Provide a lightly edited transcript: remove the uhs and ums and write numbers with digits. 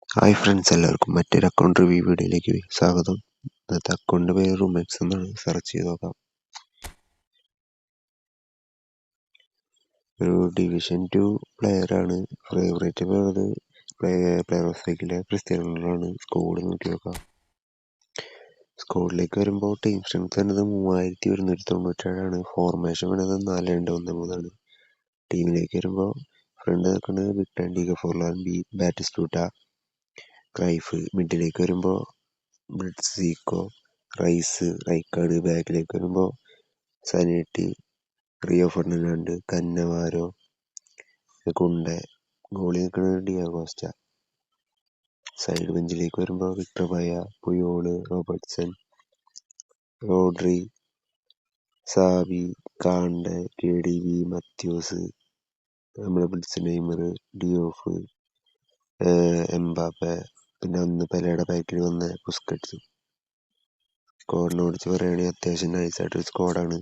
Hi friends, എല്ലാവർക്കും മറ്റൊരു account review വീഡിയോയിലേക്ക് സ്വാഗതം. ഇന്നത്തെ അക്കൗണ്ട് പേര് റുമെക്സ് എന്നാണ്. സെർച്ച് ചെയ്ത് നോക്കാം. ഒരു ഡിവിഷൻ 2 പ്ലെയറാണ്. ഫേവറേറ്റ് പ്ലെയർ ഓഫ് വീക്കിലെ ക്രിസ്ത്യാനോ റൊണാൾഡോ ആണ്. സ്കോഡ് നോക്കി നോക്കാം. സ്കോഡിലേക്ക് വരുമ്പോൾ ടീം സ്ട്രെങ്ത് വരുന്നത് 3197 ഫോർമേഷൻ വരുന്നത് 4-2-1-3 ടീമിലേക്ക് വരുമ്പോൾ ഫ്രണ്ട് നിൽക്കുന്നത് Victor Diego Forlan, Batistuta, Cruyff. മിഡിലേക്ക് വരുമ്പോൾ സീക്കോ, റൈസ്, റൈക്കാർഡ്. ബാക്കിലേക്ക് വരുമ്പോൾ Zanetti, Rio Ferdinand, Cannavaro, Kounde. Goalie നിൽക്കുന്നത് ഡിയാഗോസ്റ്റ. സൈഡ് ബെഞ്ചിലേക്ക് വരുമ്പോൾ Vitor Baia, Puyol, Robertson, Rodri, Xavi, Kante, KDB, Matthaus, നമ്മുടെ നെയ്മർ, ഡിയോഫ്, എംബാപ്പെ, പിന്നെ അന്ന് പെലയുടെ ബാക്കിൽ വന്ന ബുസ്കറ്റ്സ്. സ്ക്വാഡിനെ കുറിച്ച് പറയുകയാണെങ്കിൽ അത്യാവശ്യം നൈസായിട്ടൊരു സ്ക്വാഡാണ്.